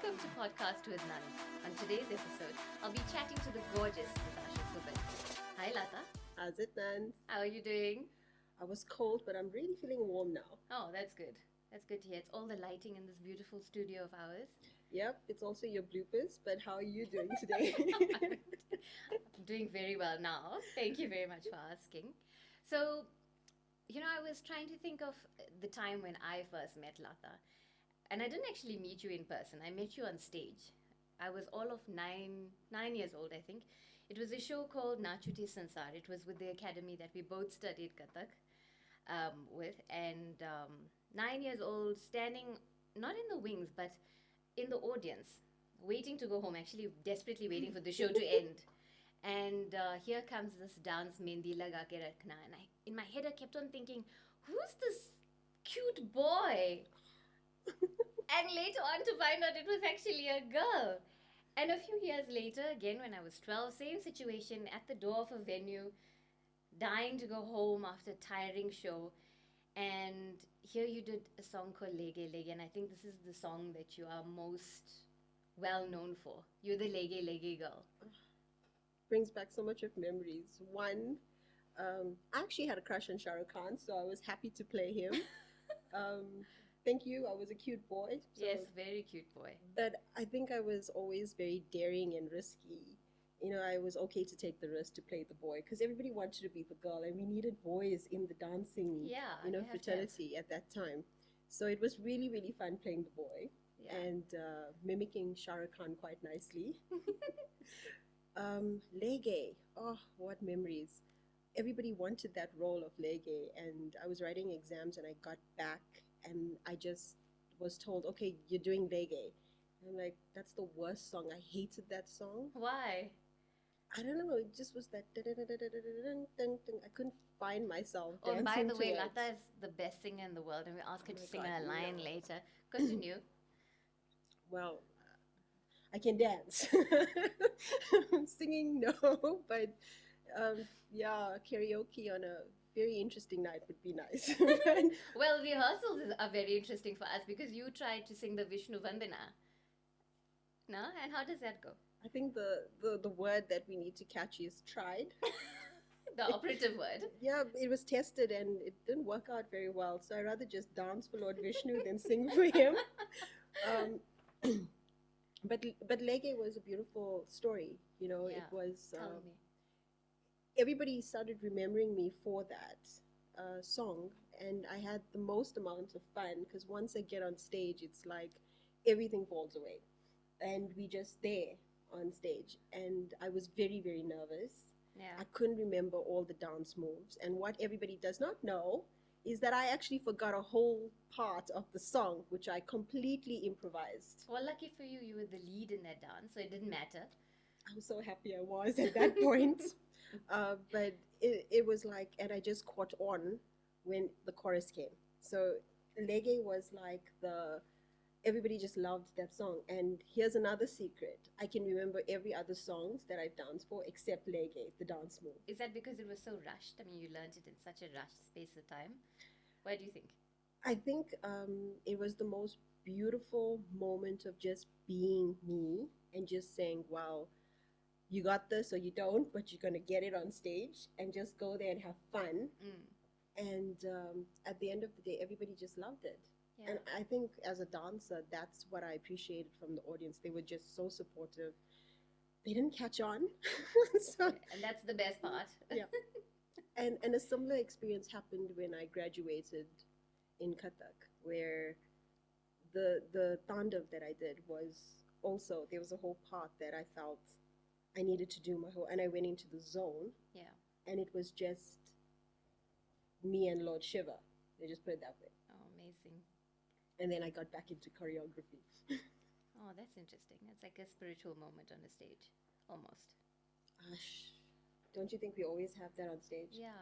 Welcome to Podcast with Nanz. On today's episode, I'll be chatting to the gorgeous Lathasha Subban. Hi Latha, How's it, Nanz? how are you doing? I was cold, but I'm really feeling warm now. Oh, that's good. That's good to hear. It's all the lighting in this beautiful studio of ours. Yep, it's also your bloopers, but how are you doing today? I'm doing very well now. Thank you very much for asking. So, I was trying to think of the time when I first met Latha. And I didn't actually meet you in person. I met you on stage. I was all of 9 years old, I think. It was a show called Nachute Sansar. It was with the academy that we both studied Kathak with. And 9 years old, standing not in the wings, but in the audience, waiting to go home, actually desperately waiting for the show to end. And here comes this dance, Mendi Laga Ke Rakhna. And in my head, I kept on thinking, who's this cute boy? And later on to find out it was actually a girl. And a few years later, again when I was 12, same situation at the door of a venue, dying to go home after a tiring show. And here you did a song called Lege Lege, and I think this is the song that you are most well known for. You're the Lege Lege girl. Brings back so much of memories. One, I actually had a crush on Shah Rukh Khan, so I was happy to play him. Thank you. I was a cute boy. So, Yes, very cute boy. but I think I was always very daring and risky. I was okay to take the risk to play the boy because everybody wanted to be the girl, and we needed boys in the dancing, Yeah, you have to have- fraternity at that time. So it was really, really fun playing the boy Yeah. and mimicking Shah Rukh Khan quite nicely. Lege, oh, what memories! Everybody wanted that role of Lege, and I was writing exams, and I got back, and I just was told, "Okay, you're doing Lege." I'm like, that's the worst song. I hated that song. Why? I don't know. It just was that. I couldn't find myself Oh, and dancing by the way, to it. Latha is the best singer in the world, and we ask her Oh to my sing God, a line no. later. Continue. Well, I can dance. Singing, no, but yeah, karaoke on a very interesting night would be nice. Well, rehearsals are very interesting for us because you tried to sing the Vishnu Vandana. No? And how does that go? I think the word that we need to catch is tried. The operative word. Yeah, it was tested and it didn't work out very well. So I'd rather just dance for Lord Vishnu than sing for him. Um, but Lege was a beautiful story. Yeah, It was Tell me. everybody started remembering me for that song, and I had the most amount of fun because once I get on stage, it's like everything falls away, and we just there on stage, and I was very, very nervous. Yeah. I couldn't remember all the dance moves, and what everybody does not know is that I actually forgot a whole part of the song, which I completely improvised. Well, lucky for you, you were the lead in that dance, so it didn't matter. I was so happy I was at that point. But it was like, and I just caught on when the chorus came. So Lege was like everybody just loved that song. And here's another secret. I can remember every other songs that I've danced for except Lege, the dance move. Is that because it was so rushed? I mean, you learned it in such a rushed space of time. Why do you think? I think it was the most beautiful moment of just being me and just saying, wow, you got this or you don't, but you're going to get it on stage and just go there and have fun. Mm. And at the end of the day, everybody just loved it. Yeah. And I think as a dancer, that's what I appreciated from the audience. They were just so supportive. They didn't catch on. So, And that's the best part. yeah. And a similar experience happened when I graduated in Kathak, where the tandav that I did was also, there was a whole part that I felt I needed to do my whole, and I went into the zone, Yeah. and it was just me and Lord Shiva. They just put it that way. Oh, amazing. And then I got back into choreography. Oh, that's interesting. It's like a spiritual moment on a stage, almost. Gosh, don't you think we always have that on stage? Yeah.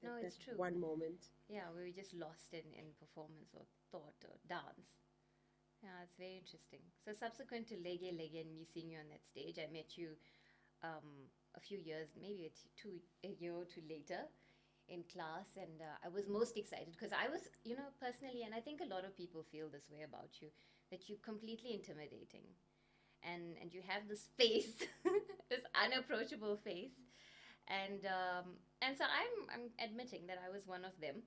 That- No, it's that true. One moment. Yeah, we were just lost in performance or thought or dance. Yeah, it's very interesting. So subsequent to Lege Lege and me seeing you on that stage, I met you a few years, maybe a year or two later in class, and I was most excited because I was, personally, and I think a lot of people feel this way about you, that you're completely intimidating. and you have this face, this unapproachable face, and so I'm admitting that I was one of them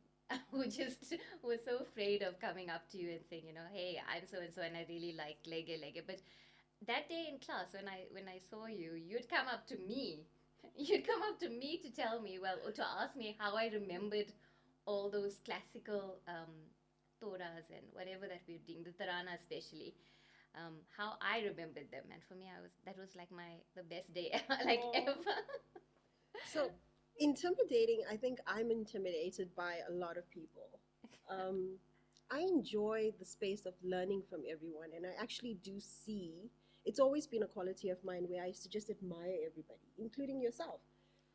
who just was so afraid of coming up to you and saying, hey, I'm so and so, and I really like lege lege. But that day in class, when I saw you, you'd come up to me. You'd come up to me to tell me, well, or to ask me how I remembered all those classical toras and whatever that we were doing, the tarana especially, how I remembered them. And for me, that was like the best day like Oh. ever. So intimidating, I think I'm intimidated by a lot of people. I enjoy the space of learning from everyone, and I actually do see it's always been a quality of mine where I used to just admire everybody, including yourself.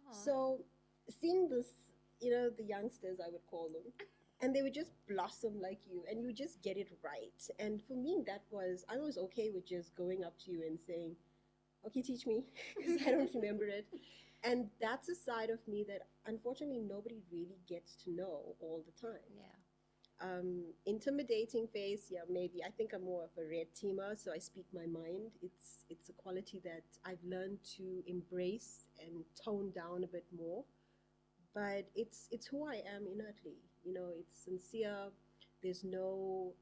Aw. So seeing this, the youngsters, I would call them, and they would just blossom like you, and you just get it right. And for me, I was okay with just going up to you and saying, okay, teach me, because I don't remember it. And that's a side of me that unfortunately nobody really gets to know all the time. Yeah. Intimidating face, yeah, maybe. I think I'm more of a red teamer, so I speak my mind. It's a quality that I've learned to embrace and tone down a bit more. But it's who I am innately. It's sincere. There's No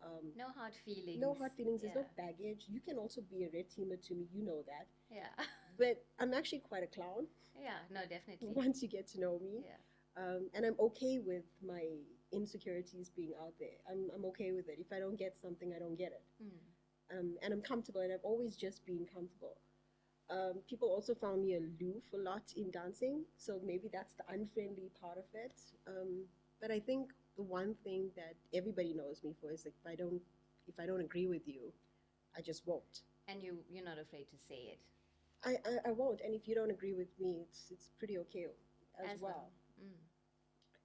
hard feelings. no hard feelings. There's no Yeah. baggage. You can also be a red teamer to me. You know that. Yeah. But I'm actually quite a clown Yeah. No, definitely. once you get to know me. Yeah. And I'm okay with my insecurities being out there. I'm okay with it. If I don't get something, I don't get it. And I'm comfortable, and I've always just been comfortable. People also found me aloof a lot in dancing, so maybe that's the unfriendly part of it. But I think the one thing that everybody knows me for is like if I don't agree with you, I just won't. And you're not afraid to say it I won't. And if you don't agree with me, it's pretty okay as well. Mm.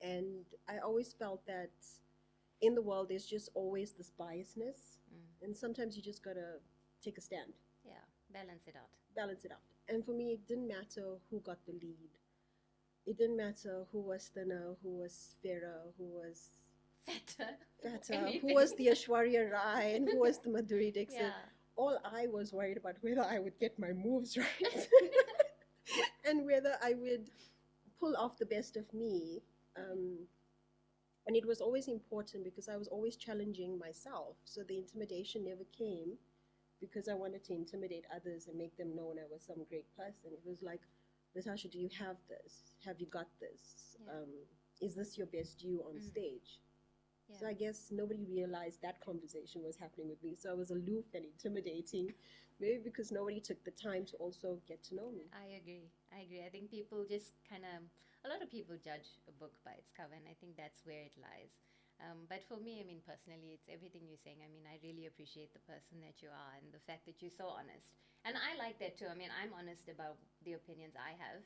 And I always felt that in the world there's just always this biasness, and sometimes you just gotta take a stand, Yeah. Balance it out. balance it out. And for me, it didn't matter who got the lead. It didn't matter who was thinner, who was fairer, who was Fatter. fatter, Anything. who was the Ashwarya Rai, and who was the Madhuri Dixit. Yeah. All I was worried about whether I would get my moves right and whether I would pull off the best of me. And it was always important because I was always challenging myself. So the intimidation never came because I wanted to intimidate others and make them know I was some great person. It was like, Lathasha, do you have this? Have you got this? Yeah. Is this your best you on stage? Yeah. So I guess nobody realized that conversation was happening with me. So I was aloof and intimidating, maybe because nobody took the time to also get to know me. I agree. I think people just a lot of people judge a book by its cover, and I think that's where it lies. But for me, I mean, personally, it's everything you're saying. I mean, I really appreciate the person that you are and the fact that you're so honest. And I like that too. I mean, I'm honest about the opinions I have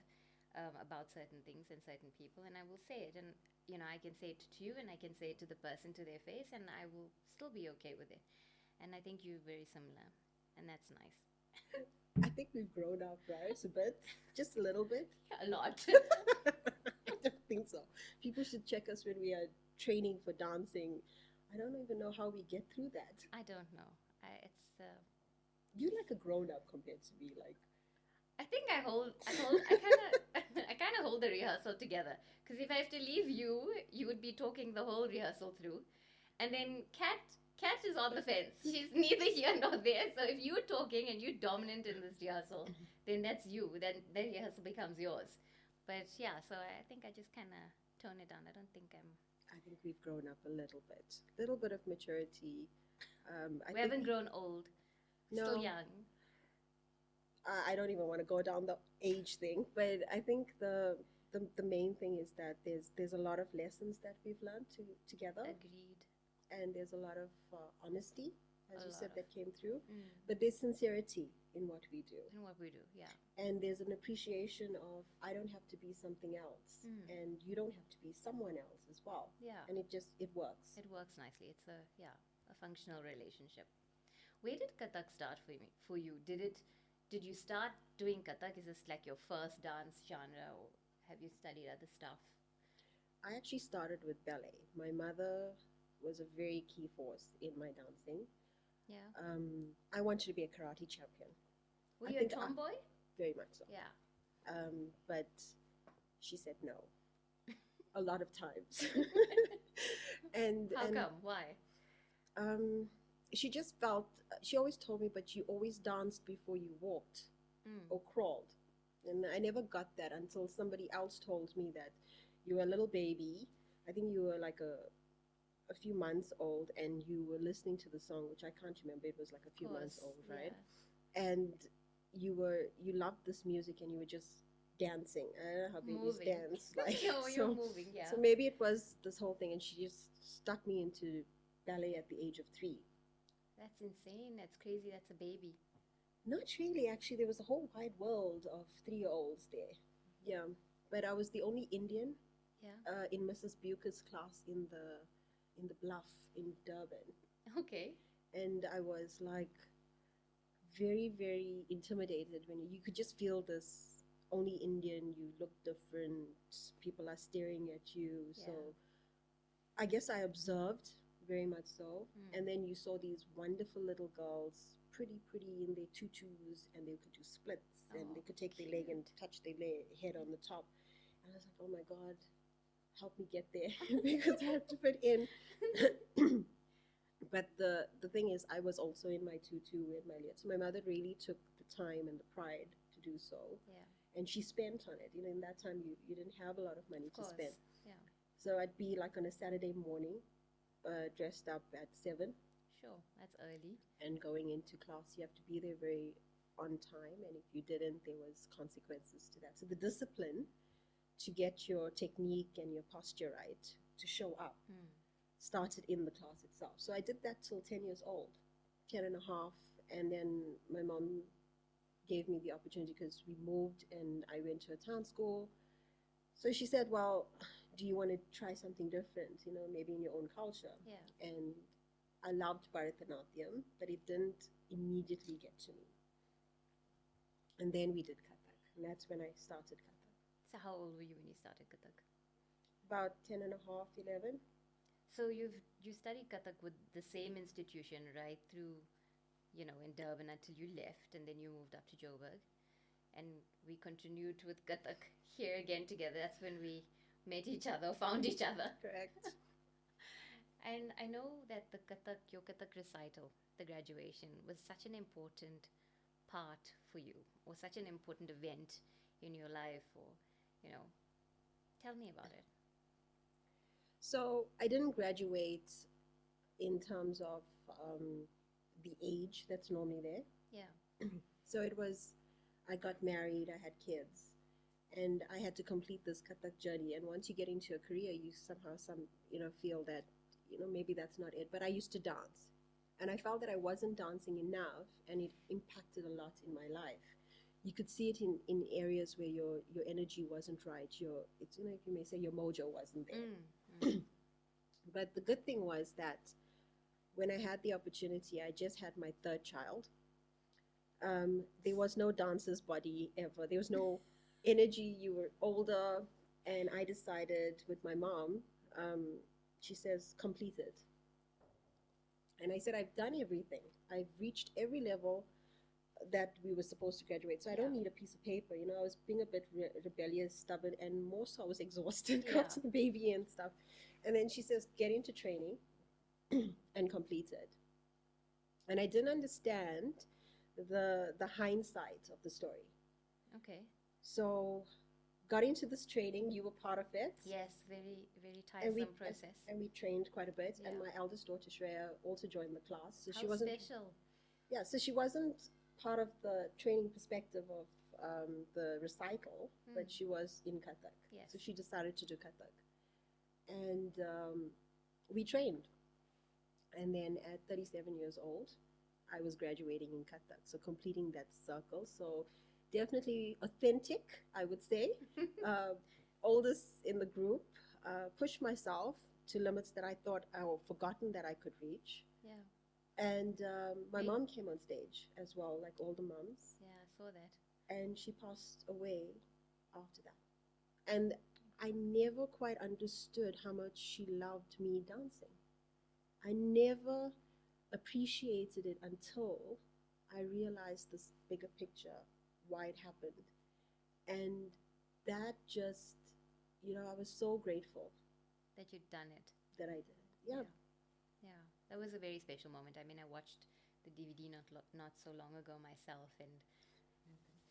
about certain things and certain people, and I will say it. And, I can say it to you and I can say it to the person to their face, and I will still be okay with it. And I think you're very similar, and that's nice. I think we've grown up, right? A bit, just a little bit. A lot. I don't think so. People should check us when we are training for dancing. I don't even know how we get through that. I don't know. You're like a grown up compared to me. Like, I think I kind of hold the rehearsal together. Because if I have to leave you, you would be talking the whole rehearsal through, and then Kat is on the fence. She's neither here nor there. So if you're talking and you're dominant in this rehearsal, then that's you. Then the rehearsal becomes yours. But yeah, so I think I just kind of tone it down. I don't think I think we've grown up a little bit of maturity. we haven't grown old. No. Still young. I don't even want to go down the age thing, but I think the main thing is that there's a lot of lessons that we've learned together, Agreed. and there's a lot of honesty, as A you lot said, of- that came through. Mm. But there's sincerity in what we do, And what we do, yeah. and there's an appreciation of I don't have to be something else, and you don't have to be someone else as well. Yeah. And it works. It works nicely. It's a functional relationship. Where did Kathak start for you? Did you start doing Kathak? Is this like your first dance genre, or have you studied other stuff? I actually started with ballet. My mother was a very key force in my dancing. Yeah. I wanted to be a karate champion. Were I you a think tomboy? very much so. Yeah. But she said no a lot of times. How And come? Why? um, she just felt, she always told me, but you always danced before you walked Mm. or crawled. And I never got that until somebody else told me that you were a little baby. I think you were like a few months old and you were listening to the song, which I can't remember. It was like a Of few months course. old, right? Yeah. And you loved this music and you were just dancing. I don't know how babies Moving. dance, like No, you're so. moving. Yeah. So maybe it was this whole thing, and she just stuck me into ballet at the age of 3. That's insane. That's crazy. That's a baby. Not really, actually. There was a whole wide world of 3-year-olds there. Yeah, but I was the only Indian Yeah. in Mrs. Bucher's class in the Bluff in Durban, Okay. and I was like very, very intimidated when you could just feel this only Indian, you look different, people are staring at you. So Yeah. I guess I observed very much so. Mm. And then you saw these wonderful little girls, pretty, pretty in their tutus, and they could do splits and Oh, they could take their leg cute. and touch their head on the top. And I was like, oh my God, help me get there because I have to fit in. But the thing is, I was also in my tutu with my lids. So my mother really took the time and the pride to do so, Yeah. and she spent on it. You know, in that time, you didn't have a lot of money Of to spend. course. Yeah. So I'd be like on a Saturday morning, dressed up at 7 Sure. That's early. and going into class. You have to be there very on time, and if you didn't, there was consequences to that. So the discipline to get your technique and your posture right to show up Mm. started in the class itself. So I did that till 10 years old, 10 and a half. And then my mom gave me the opportunity because we moved and I went to a town school. So she said, well, do you want to try something different, you know, maybe in your own culture? Yeah. And I loved Bharatanatyam, but it didn't immediately get to me. And then we did Kathak, and that's when I started Kathak. So how old were you when you started Kathak? About 10 and a half, 11. So you studied Kathak with the same institution right through, in Durban until you left, and then you moved up to Joburg, and we continued with Kathak here again together. That's when we met each other, found each other. Correct. And I know that your Kathak recital, the graduation, was such an important part for you, or such an important event in your life, or, you know, tell me about it. So I didn't graduate in terms of the age that's normally there. Yeah. So it was, I got married, I had kids, and I had to complete this Kathak journey. And once you get into a career, you somehow feel that maybe that's not it. But I used to dance, and I felt that I wasn't dancing enough, and it impacted a lot in my life. You could see it in areas where your energy wasn't right. It's if you may say your mojo wasn't there. Mm, mm. But the good thing was that when I had the opportunity, I just had my third child. There was no dancer's body ever. There was no energy. You were older, and I decided with my mom. She says, complete it. And I said, I've done everything. I've reached every level that we were supposed to graduate. So I don't Yeah. need a piece of paper. I was being a bit rebellious, stubborn, and more so I was exhausted Yeah. got to the baby and stuff. And then she says, get into training and complete it. And I didn't understand the hindsight of the story. Okay. So got into this training. You were part of it. Yes, very, very And tiresome process. and we trained quite a bit. Yeah. And my eldest daughter Shreya also joined the class. So How she wasn't. special. Yeah. So she wasn't part of the training perspective of the recital, but she was in Kathak. Yes. So she decided to do Kathak, and we trained. And then at 37 years old, I was graduating in Kathak, so completing that circle. So definitely authentic, I would say. Oldest in the group, pushed myself to limits that I thought or forgotten that I could reach. Yeah. And my Wait. mom came on stage as well, like all the moms, Yeah, I saw that. and she passed away after that. And I never quite understood how much she loved me dancing. I never appreciated it until I realized this bigger picture, why it happened. And that just, I was so grateful That you'd done it. that I did. Yeah. Yeah. Yeah. That was a very special moment. I mean, I watched the DVD not so long ago myself, and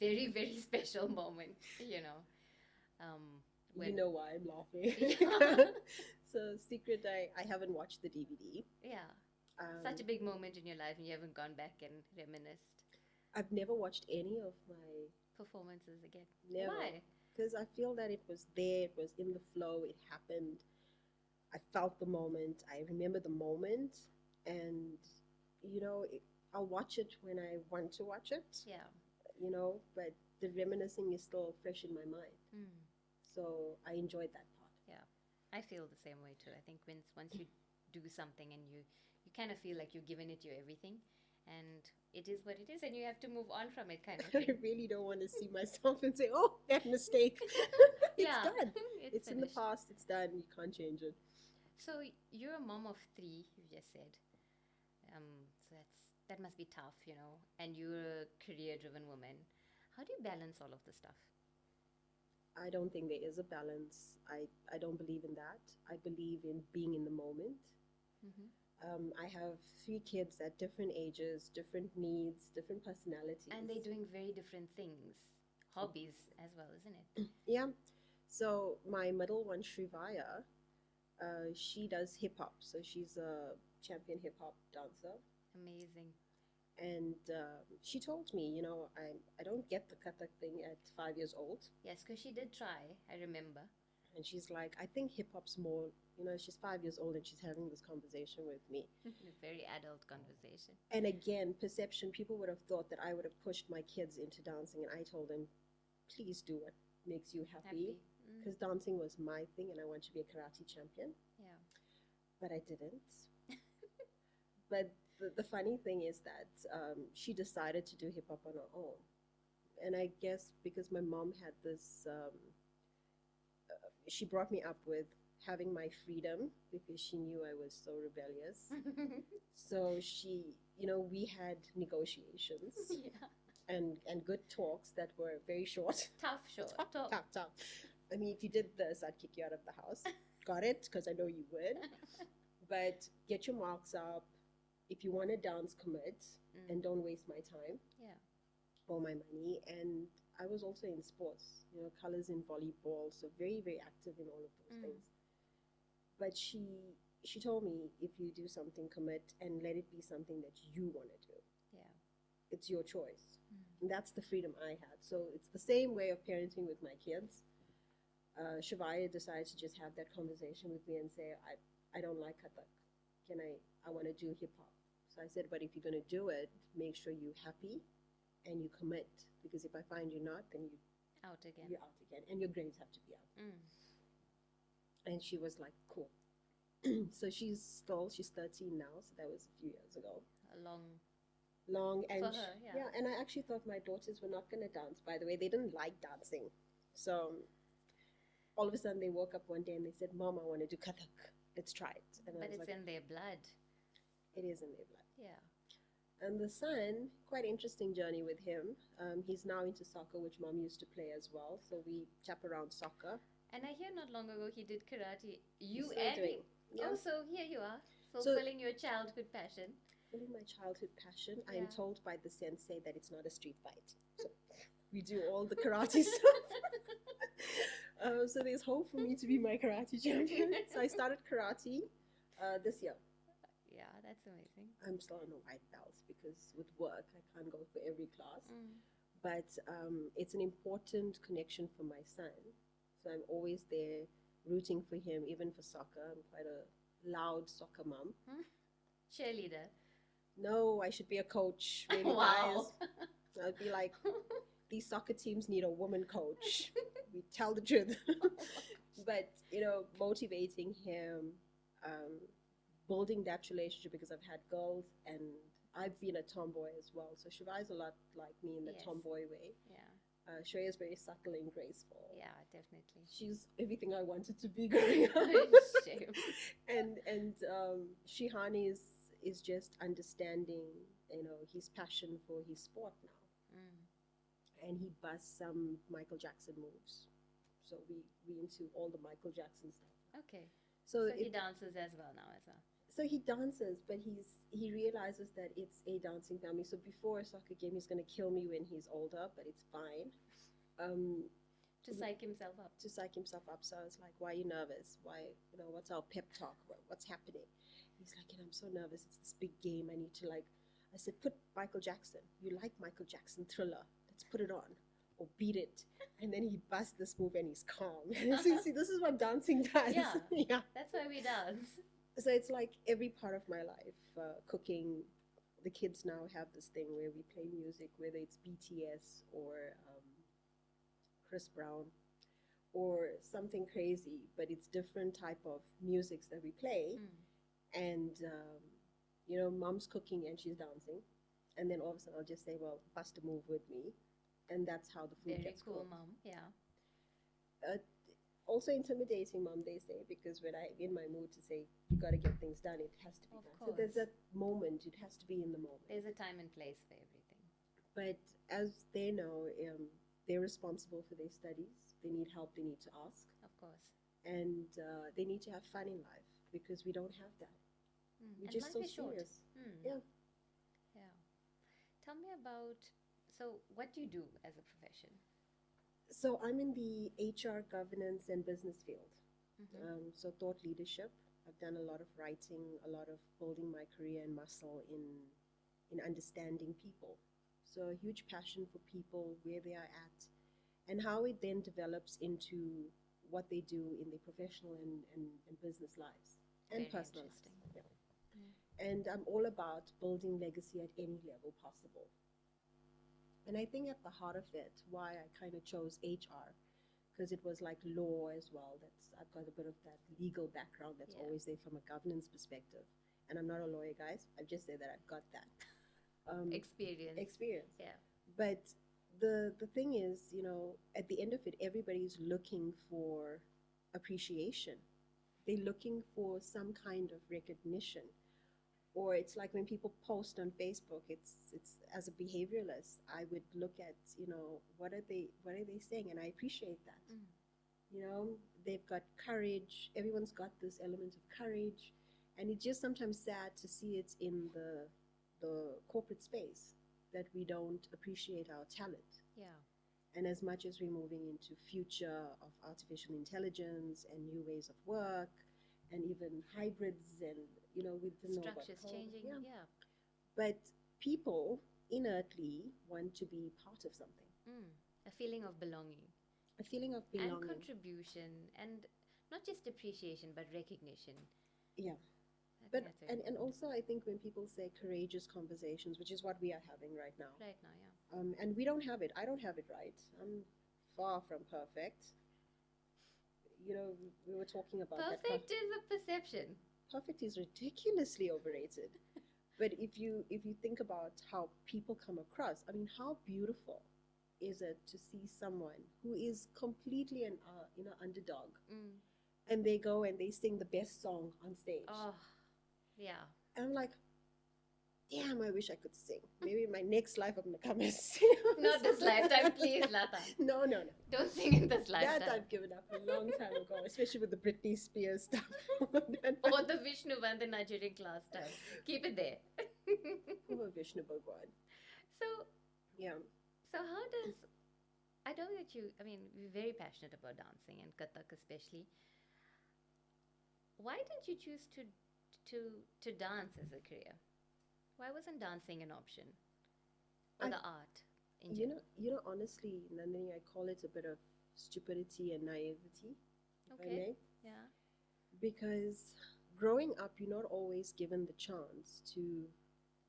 very, very special moment, you know. Um, You when, know why I'm laughing. yeah. So, secret, I haven't watched the DVD. Yeah. Such Um, a big moment in your life, and you haven't gone back and reminisced I've never watched any of my, performances again. never. Why? Because I feel that it was there, it was in the flow, it happened. I felt the moment, I remember the moment, and, you know, it, I'll watch it when I want to watch it, Yeah. but the reminiscing is still fresh in my mind. Mm. So I enjoyed that part. Yeah. I feel the same way too. I think once you do something and you kind of feel like you've given it your everything, and it is what it is, and you have to move on from it, kind of I thing. really don't want to see myself and say, oh, that mistake. It's Yeah. done. It's It's in the finished. past, it's done, you can't change it. So you're a mom of three, you just said. So that must be tough, you know. And you're a career-driven woman. How do you balance all of the stuff? I don't think there is a balance. I don't believe in that. I believe in being in the moment. Mm-hmm. I have three kids at different ages, different needs, different And they're personalities. doing very different things, hobbies as well, isn't it? Yeah. So my middle one, Shrivaya, she does hip hop. So she's a champion hip hop dancer. Amazing. And she told me, I don't get the Kathak thing at 5 years old. Yes, because she did try, I remember. And she's like, I think hip hop's more, she's 5 years old and she's having this conversation with me. A very adult conversation. And again, perception, people would have thought that I would have pushed my kids into dancing. And I told them, please do what makes you happy. Happy. Mm. Because dancing was my thing and I want to be a karate champion. Yeah. But I didn't. But the funny thing is that she decided to do hip hop on her own. And I guess because my mom had this, she brought me up with having my freedom because she knew I was so rebellious. So we had negotiations Yeah. and good talks that were very short. Tough, short. Talk. Tough. I mean, if you did this, I'd kick you out of the house. Got it? Because I know you would. But get your marks up. If you want to dance, commit, and don't waste my time. Yeah. Or my money. And I was also in sports, colors in volleyball, so very, very active in all of those things. But she told me, if you do something, commit and let it be something that you want to do. Yeah. It's your choice. And that's the freedom I had. So it's the same way of parenting with my kids. Shavaya decided to just have that conversation with me and say, I don't like Kathak. I want to do hip hop. So I said, but if you're going to do it, make sure you're happy and you commit. Because if I find you're not, then Out again. you're out again. And your grades have to be out. And she was like, cool. So she's 13 now. So that was a few years ago. A long. And For her, yeah. And I actually thought my daughters were not going to dance. By the way, they didn't like dancing. So all of a sudden they woke up one day and they said, Mom, I want to do Kathak. Let's try it. And But I was it's like, in their blood. it is in their blood. Yeah. And the son, quite interesting journey with him. He's now into soccer, which Mom used to play as well. So we tap around soccer. And I hear not long ago he did karate. You Still and doing. Yeah. Oh, so here you are, fulfilling your childhood passion. Fulfilling my childhood passion. I Yeah. am told by the sensei that it's not a street fight. So we do all the karate stuff. So there's hope for me to be my karate champion. So I started karate this year. Yeah, that's amazing. I'm still on a white belt because with work I can't go for every class. But it's an important connection for my son. So I'm always there rooting for him, even for soccer. I'm quite a loud soccer mom. Cheerleader. No, I should be a coach. Really, Wow. guys. I'd be like, these soccer teams need a woman coach. We tell the truth. But, motivating him, building that relationship because I've had girls and I've been a tomboy as well. So Shiva is a lot like me in the Yes. tomboy way. Yeah. Shreya is very subtle and graceful. Yeah, definitely. She's everything I wanted to be growing up. Shame. And Shihani is just understanding his passion for his sport now, Mm. and he busts some Michael Jackson moves. So we into all the Michael Jackson stuff. Okay. So So he it dances as well now as well. so he dances, but he realizes that it's a dancing family. So before a soccer game, he's gonna kill me when he's older, but it's fine. Um, To psych himself up. to psych himself up. So I was like, "Why are you nervous? Why, what's our pep talk? What's happening?" He's like, "I'm so nervous. It's this big game. I need to like." I said, "Put Michael Jackson. You like Michael Jackson Thriller? Let's put it on, or beat it." And then he busts this move, and he's calm. See, this is what dancing does. Yeah. Yeah. That's why we dance. So it's like every part of my life, cooking. The kids now have this thing where we play music, whether it's BTS or Chris Brown or something crazy, but it's different type of musics that we play. Mm. And mom's cooking and she's dancing, and then all of a sudden I'll just say, "Well, bust a move with me," and that's how the food Very gets cool, cooked. mom. Yeah. Uh, Also intimidating, mom, they say, because when I'm in my mood to say you got to get things done, it has to be Of done. So there's course. that moment; it has to be in the moment. There's a time and place for everything. But as they know, they're responsible for their studies. They need help. They need to ask, Of course. and they need to have fun in life because we don't have that. Mm. We're And just life so is short. serious. Mm. Yeah. Yeah. Tell me about, so what do you do as a profession? So I'm in the HR governance and business field. Mm-hmm. So thought leadership. I've done a lot of writing, a lot of building my career and muscle in understanding people. So a huge passion for people, where they are at, and how it then develops into what they do in their professional and business lives and Very personal interesting. lives. Yeah. Mm. And I'm all about building legacy at any level possible. And I think at the heart of it, why I kind of chose HR, because it was like law as well. I've got a bit of that legal background that's Yeah. always there from a governance perspective. And I'm not a lawyer, guys. I've just said that I've got that Experience. experience. Yeah. But the thing is, at the end of it, everybody's looking for appreciation. They're looking for some kind of recognition. Or it's like when people post on Facebook, it's as a behavioralist, I would look at, what are they saying, and I appreciate that. Mm. They've got courage. Everyone's got this element of courage, and it's just sometimes sad to see it in the corporate space that we don't appreciate our talent. Yeah. And as much as we're moving into future of artificial intelligence and new ways of work, and even hybrids, and we don't know about Structures COVID. changing. Yeah. Yeah. But people innately want to be part of something, Mm. A feeling of belonging. a feeling of And belonging. contribution, and not just appreciation but recognition. Yeah. I But think that's very and important. also I think when people say courageous conversations, which is what we are having right now, Right now, yeah. and we don't have it. I don't have it right. I'm far from perfect. We were talking about that. Perfect is a perception. Perfect is ridiculously overrated. But if you think about how people come across, I mean, how beautiful is it to see someone who is completely an underdog, Mm. and they go and they sing the best song on stage, Oh, yeah. and I'm like, damn, I wish I could sing. Maybe in my next life I'm gonna come and sing. Not this lifetime, please, Latha. No, no, no. Don't sing in this lifetime. That I've given up a long time ago, especially with the Britney Spears stuff. Or the Vishnu Vandana during class time. Keep it there. Poor Vishnu Bhagwan. So, Yeah. so how does, I know that you, I mean, we're very passionate about dancing and Kathak especially. Why didn't you choose to dance as a career? Why wasn't dancing an option? Or I- the art in You general? know, honestly, Nandini, I call it a bit of stupidity and naivety, if I Okay. may. Yeah. Because growing up, you're not always given the chance to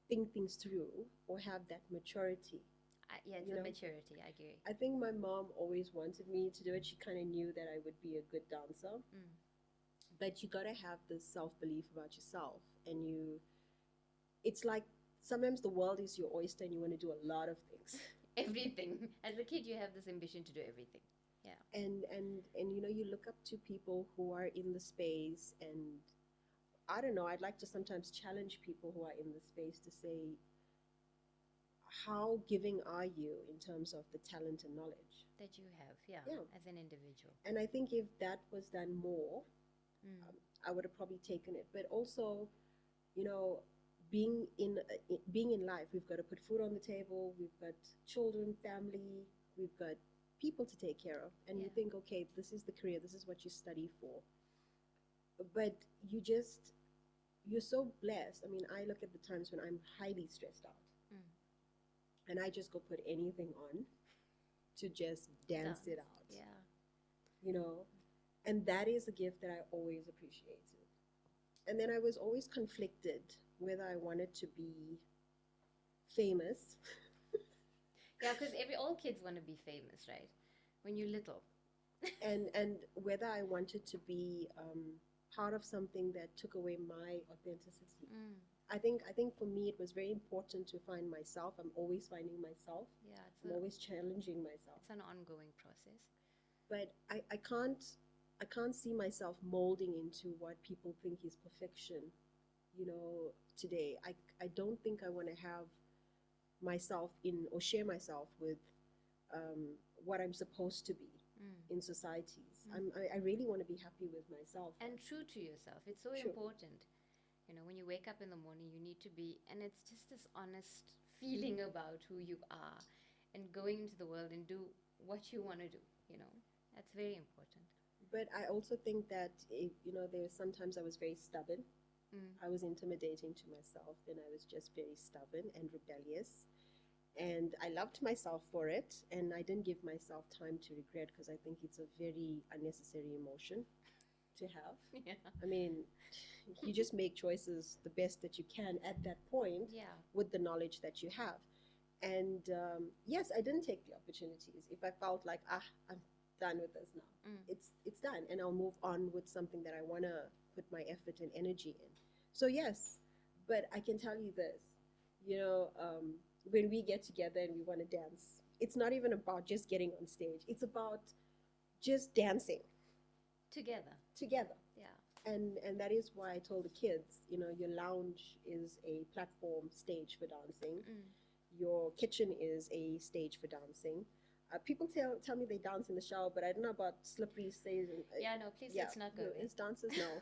think things through or have that maturity. Yeah, it's You the know, maturity, I agree. I think my mom always wanted me to do it. She kind of knew that I would be a good dancer. Mm. But you got to have this self-belief about yourself. And it's like sometimes the world is your oyster and you want to do a lot of things. Everything. As a kid, you have this ambition to do everything. Yeah. And you look up to people who are in the space, and I don't know, I'd like to sometimes challenge people who are in the space to say, how giving are you in terms of the talent and knowledge? That you have, yeah, Yeah. as an individual. And I think if that was done more, Mm. I would have probably taken it. But also, you know, being in life, we've got to put food on the table. We've got children, family. We've got people to take care of. And you Yeah. think, okay, this is the career. This is what you study for. But you're so blessed. I mean, I look at the times when I'm highly stressed out, Mm. and I just go put anything on to just dance it Dance. out. Yeah. You know, and that is a gift that I always appreciated. And then I was always conflicted whether I wanted to be famous Yeah, because all kids want to be famous, right? When you're little. and whether I wanted to be part of something that took away my authenticity. Mm. I think for me it was very important to find myself. I'm always finding myself. Yeah, I'm always challenging myself. it's an ongoing process. But I can't see myself molding into what people think is perfection, today. I don't think I want to have myself in or share myself with what I'm supposed to be Mm. in societies. Mm. I really want to be happy with myself. And true to yourself. It's so True. important. When you wake up in the morning, you need to be, and it's just this honest feeling about who you are and going into the world and do what you want to do. That's very important. But I also think that there's sometimes I was very stubborn. Mm. I was intimidating to myself, and I was just very stubborn and rebellious. And I loved myself for it, and I didn't give myself time to regret because I think it's a very unnecessary emotion to have. Yeah. I mean, you just make choices the best that you can at that point Yeah. with the knowledge that you have. And yes, I didn't take the opportunities. If I felt like, I'm done with this now, Mm. it's done, and I'll move on with something that I want to put my effort and energy in. So yes, but I can tell you this, when we get together and we want to dance, it's not even about just getting on stage. It's about just dancing Together. together. Yeah. And that is why I told the kids, your lounge is a platform stage for dancing. Mm. Your kitchen is a stage for dancing. People tell me they dance in the shower, but I don't know about slippery stays. Yeah, no, please, let's not go there. It's dancers now.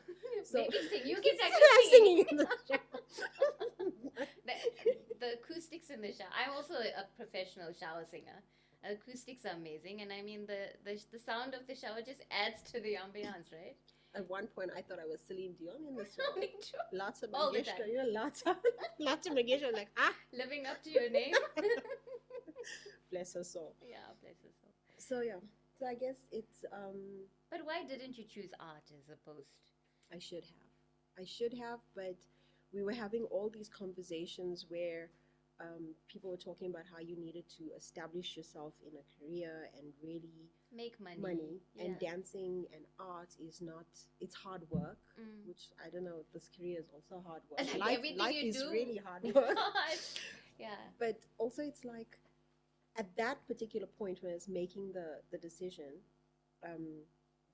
Maybe sing. You keep singing practicing. in the shower. the acoustics in the shower. I'm also a professional shower singer. Acoustics are amazing, and I mean the sound of the shower just adds to the ambiance, right? At one point, I thought I was Celine Dion in the shower. Me too. Lots of All the Mangeshkar, time. lots of Mangeshkar, like, Living up to your name. bless her soul. Yeah, bless her soul. So yeah, so I guess it's But why didn't you choose art as opposed? I should have, but we were having all these conversations where people were talking about how you needed to establish yourself in a career and really Make money. and Yeah. dancing and art is not, it's hard work, Mm. which I don't know, this career is also hard work. Like life everything life you is do. really hard work. Yeah. But also it's like at that particular point when I was making the decision,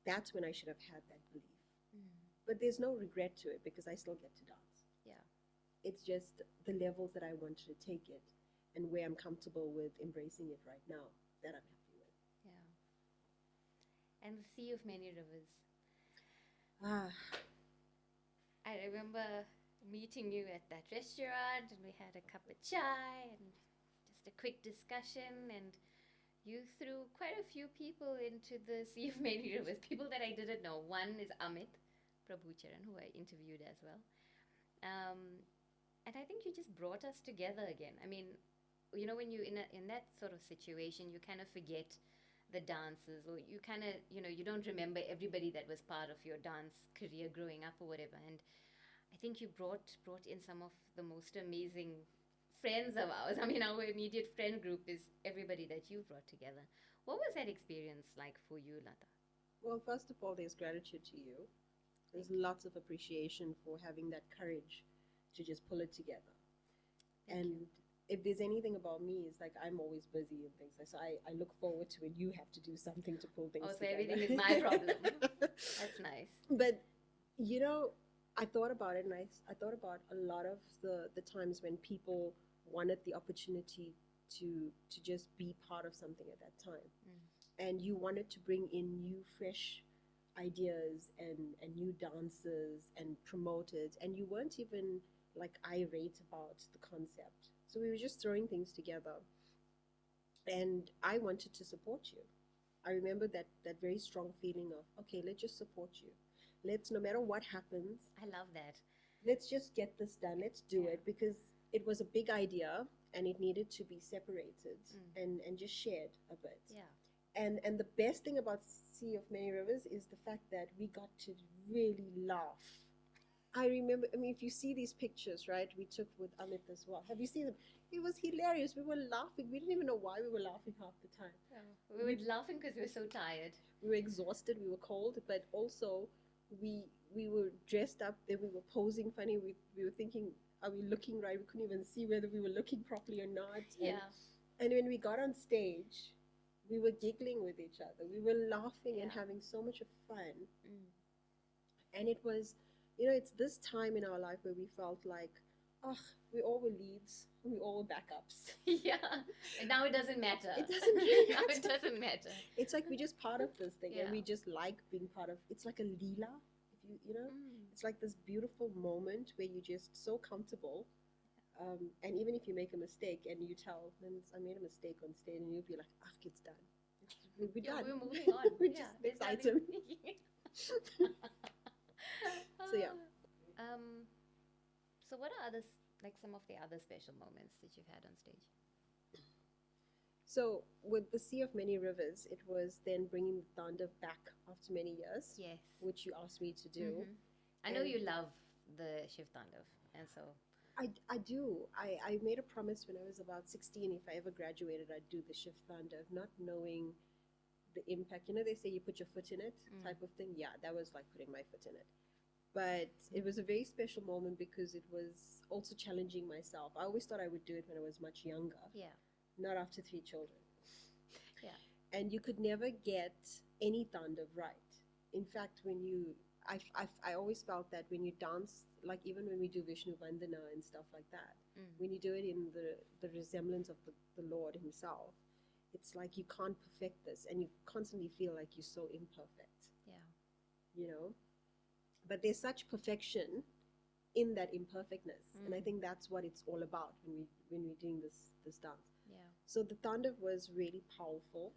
that's when I should have had that belief. Mm. But there's no regret to it because I still get to dance. Yeah. It's just the levels that I wanted to take it and where I'm comfortable with embracing it right now that I'm happy with. Yeah. And the sea of many rivers. Ah, I remember meeting you at that restaurant, and we had a cup of chai and just a quick discussion, and you threw quite a few people into the sea of many rivers, people that I didn't know. One is Amit Prabhucharan, who I interviewed as well. And I think you just brought us together again. I mean, when you're in that sort of situation, you kind of forget the dances, or you kind of, you don't remember everybody that was part of your dance career growing up or whatever. And I think you brought in some of the most amazing friends of ours. I mean, our immediate friend group is everybody that you brought together. What was that experience like for you, Lata? well, first of all, there's gratitude to you. There's lots of appreciation for having that courage to just pull it together. Thank and you. if there's anything about me, it's like I'm always busy and things. So I look forward to when you have to do something to pull things Oh, so together. everything is my problem. That's nice. But I thought about it, and I thought about a lot of the times when people wanted the opportunity to just be part of something at that time. And you wanted to bring in new, fresh ideas and new dances and promote it. And you weren't even like irate about the concept. So we were just throwing things together. And I wanted to support you. I remember that very strong feeling of, okay, let's just support you. Let's, no matter what happens, I love that. let's just get this done. Let's do Yeah. it, because it was a big idea and it needed to be separated and just shared a bit. Yeah. And the best thing about Sea of Many Rivers is the fact that we got to really laugh. I remember, I mean, if you see these pictures, right, we took with Amit as well. Have you seen them? It was hilarious. We were laughing. We didn't even know why we were laughing half the time. Yeah. We were laughing because we were so tired. We were exhausted, we were cold, but also we were dressed up, then we were posing funny. We were thinking, are we looking right? We couldn't even see whether we were looking properly or not. Yeah. And when we got on stage, we were giggling with each other. We were laughing and Yeah. having so much of fun. Mm. And it was, it's this time in our life where we felt like, oh, we all were leads, we all were backups. Yeah. And now it doesn't matter. It doesn't really Now it matter. doesn't matter. It's like we're just part of this thing, and Yeah. we just like being part of. It's like a leela, if you know. It's like this beautiful moment where you're just so comfortable, and even if you make a mistake and you tell, then I made a mistake on stage, and you'll be like, ah, it's done. We're Yeah, done. we're moving on. We're Yeah, just there's next nothing- item. So, yeah. So what are others, like some of the other special moments that you've had on stage? So with the Sea of Many Rivers, it was then bringing the Tandav back after many years, Yes. which you asked me to do. Mhm. I know And- you love the Shiv Tandav, and so I do. I made a promise when I was about 16, if I ever graduated, I'd do the Shiv Tandav, not knowing the impact. You know, they say you put your foot in it type of thing. Yeah, that was like putting my foot in it. But it was a very special moment because it was also challenging myself. I always thought I would do it when I was much younger, yeah, not after 3 children. yeah, And you could never get any Tandav right. In fact, I always felt that when you dance, like even when we do Vishnu Vandana and stuff like that, when you do it in the resemblance of the Lord himself, it's like you can't perfect this, and you constantly feel like you're so imperfect, yeah, you know? But there's such perfection in that imperfectness, and I think that's what it's all about when we're doing this dance. yeah. So the Tandav was really powerful.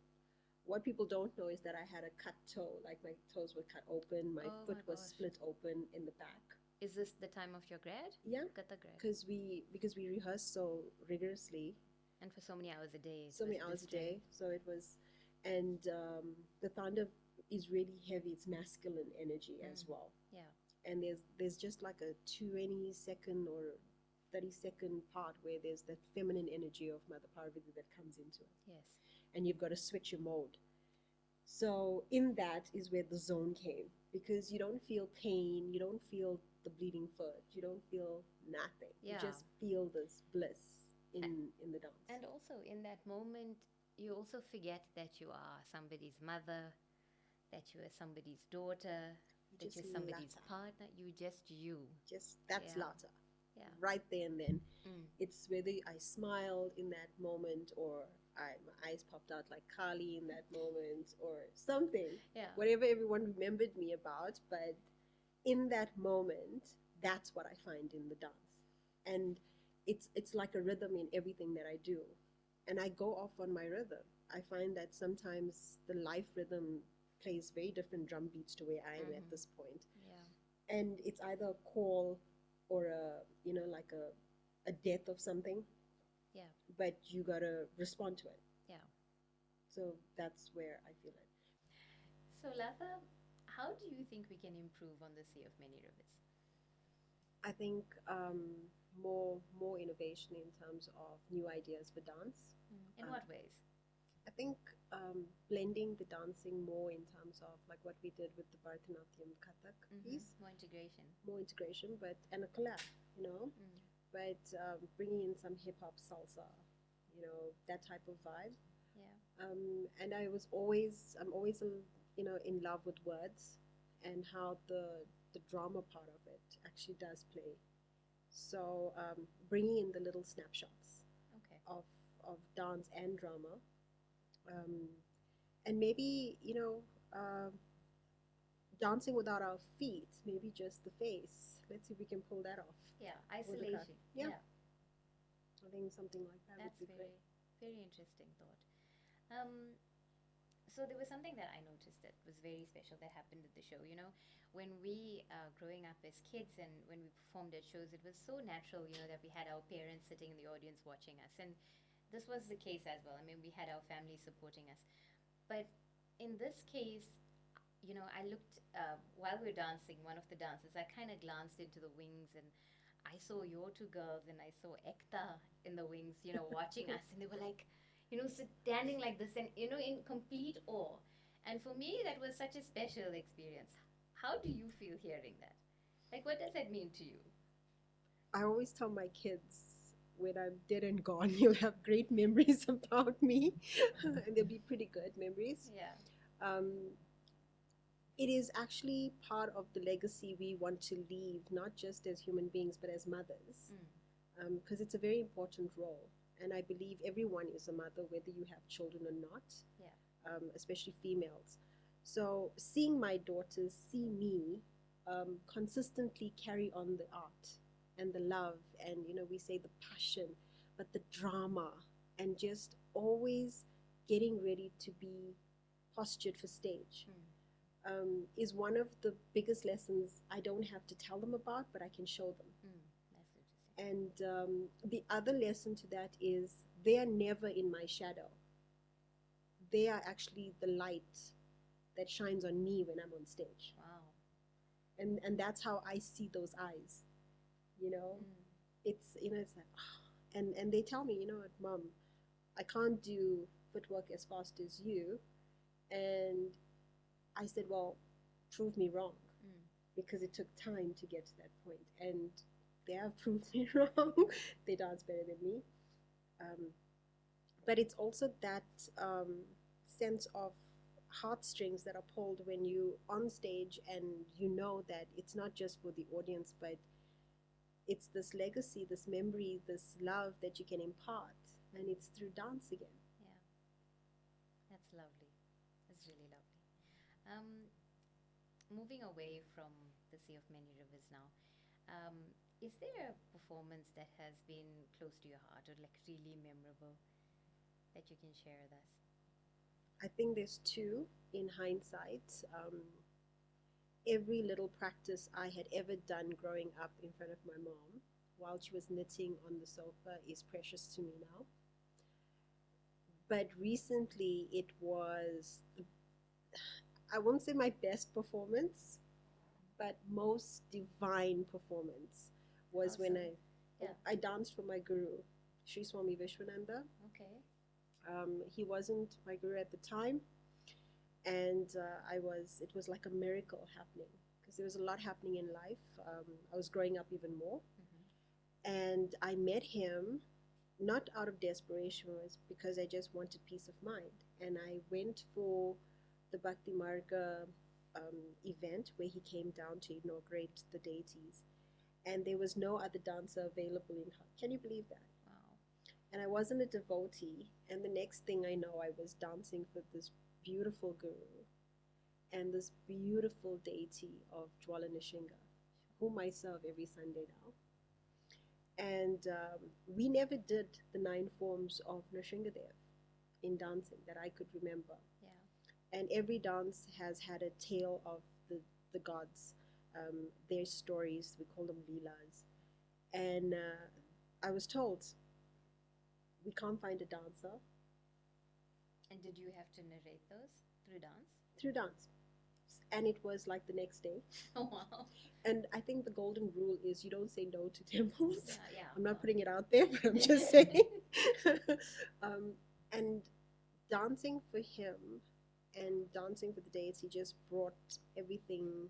What people don't know is that I had a cut toe, like my toes were cut open, my Oh foot my was gosh. split open in the back. Is this the time of your grad? Yeah, Kathak grad. because we rehearsed so rigorously, And for so many hours a day. it so many was hours a strain. day. So it was, and the Tandav is really heavy. It's masculine energy as well. Yeah, And there's just like a 20-second or 30-second part where there's that feminine energy of Mother Parvati that comes into it, yes. and you've got to switch your mode. So in that is where the zone came, because you don't feel pain, you don't feel the bleeding foot, you don't feel nothing. Yeah. You just feel this bliss in the dance. And also in that moment, you also forget that you are somebody's mother, that you are somebody's daughter, that Just you're somebody's Lata. partner. You just you. Just that's Yeah. Lata. Yeah. Right there and then. Mm. It's whether I smiled in that moment, or my eyes popped out like Kali in that moment, or something. Yeah. Whatever everyone remembered me about, but in that moment, that's what I find in the dance. And it's like a rhythm in everything that I do. And I go off on my rhythm. I find that sometimes the life rhythm plays very different drum beats to where I am at this point. Yeah. And it's either a call or like a death of something, Yeah. but you gotta respond to it. Yeah. So that's where I feel it. So Latha, how do you think we can improve on the Sea of Many Rivers? I think more innovation in terms of new ideas for dance. In what ways? I think blending the dancing more in terms of like what we did with the Bharatanatyam Kathak piece, More integration. more integration, and a collab, but bringing in some hip hop salsa, that type of vibe. Yeah. And I'm always in love with words and how the drama part of it actually does play. So bringing in the little snapshots of dance and drama, um, and maybe dancing without our feet, maybe just the face. Let's see if we can pull that off. Yeah, With the crowd. isolation. Yeah, Yeah, I think something like that that's would be great. very interesting thought. Um, so there was something that I noticed that was very special that happened at the show. You know, when we growing up as kids and when we performed at shows, it was so natural. You know that we had our parents sitting in the audience watching us, and this was the case as well. I mean, we had our family supporting us, but in this case, you know, I looked while we were dancing. One of the dances, I kind of glanced into the wings and I saw your two girls and I saw Ekta in the wings, you know, watching us, and they were like, you know, standing like this and, you know, in complete awe. And for me, that was such a special experience. How do you feel hearing that? Like, what does that mean to you? I always tell my kids when I'm dead and gone, you'll have great memories about me, and they'll be pretty good memories. Yeah. Um, it is actually part of the legacy we want to leave, not just as human beings, but as mothers, Mm. because it's a very important role. And I believe everyone is a mother, whether you have children or not, Yeah. especially females. So seeing my daughters see me consistently carry on the art and the love, and we say the passion, but the drama, and just always getting ready to be postured for stage, Mm. is one of the biggest lessons I don't have to tell them about, but I can show them. Mm. That's interesting. And the other lesson to that is they are never in my shadow. They are actually the light that shines on me when I'm on stage. Wow. And that's how I see those eyes. You know, Mm. it's like, and they tell me, what, Mom, I can't do footwork as fast as you. And I said, well, prove me wrong, Mm. because it took time to get to that point, and they have proved me wrong. They dance better than me. Um, but it's also that sense of heartstrings that are pulled when you on stage, and you know that it's not just for the audience, but it's this legacy, this memory, this love that you can impart, and it's through dance again. Yeah. That's lovely. That's really lovely. Um, Moving away from the Sea of Many Rivers now, um, is there a performance that has been close to your heart or like really memorable that you can share with us? I think there's two in hindsight. Every little practice I had ever done growing up in front of my mom while she was knitting on the sofa is precious to me now. But recently it was, I won't say my best performance, but most divine performance was when Awesome. Yeah. I danced for my guru, Sri Swami Vishwananda. Okay. He wasn't my guru at the time, and it was like a miracle happening, because there was a lot happening in life. I was growing up even more, Mm-hmm. and I met him not out of desperation, it was because I just wanted peace of mind. And I went for the Bhakti Marga event where he came down to inaugurate the deities, and there was no other dancer available in. Can you believe that? Wow. And I wasn't a devotee. And the next thing I know, I was dancing for this beautiful guru and this beautiful deity of Jwala Nishinga, whom I serve every Sunday now. And we never did the 9 forms of Nishingadev in dancing that I could remember. Yeah. And every dance has had a tale of the gods, their stories. We call them leelas. And I was told, we can't find a dancer And did you have to narrate those through dance? through dance. And it was like the next day. Oh, wow. And I think the golden rule is you don't say no to temples. Yeah, yeah. I'm not putting it out there, but I'm just saying. um, and dancing for him and dancing for the deity just brought everything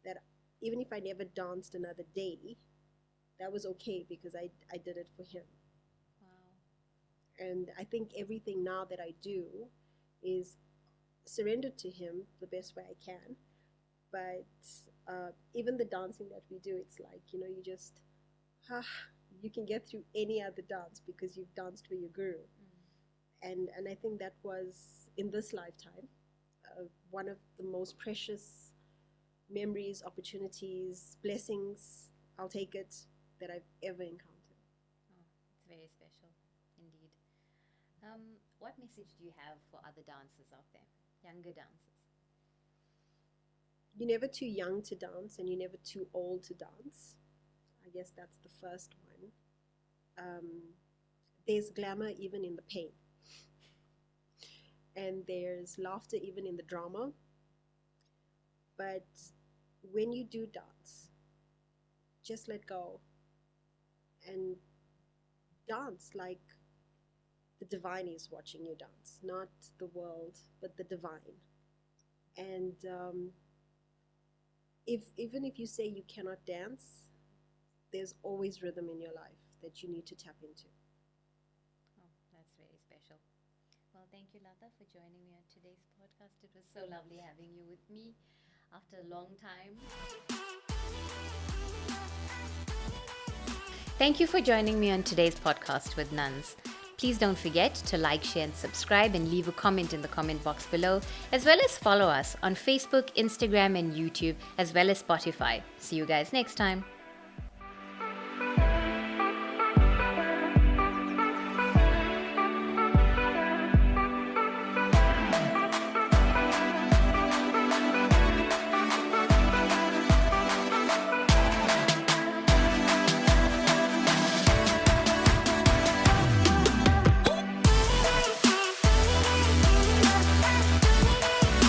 that, even if I never danced another day, that was okay, because I did it for him. Wow. And I think everything now that I do is surrendered to him the best way I can. But even the dancing that we do, it's like, you just ah, you can get through any other dance because you've danced for your guru. And I think that was in this lifetime one of the most precious memories, opportunities, blessings. I'll take it, that I've ever encountered. Oh, it's very special indeed. What message do you have for other dancers out there, younger dancers? You're never too young to dance, and you're never too old to dance. I guess that's the first one. There's glamour even in the pain, and there's laughter even in the drama. But when you do dance, just let go and dance like the divine is watching you dance, not the world, but the divine. And even if you say you cannot dance, there's always rhythm in your life that you need to tap into. Oh, that's very special. Well, thank you, Latha, for joining me on today's podcast. It was so lovely having you with me after a long time. Thank you for joining me on today's podcast with Nanz. Please don't forget to like, share, and subscribe, and leave a comment in the comment box below, as well as follow us on Facebook, Instagram, and YouTube, as well as Spotify. See you guys next time.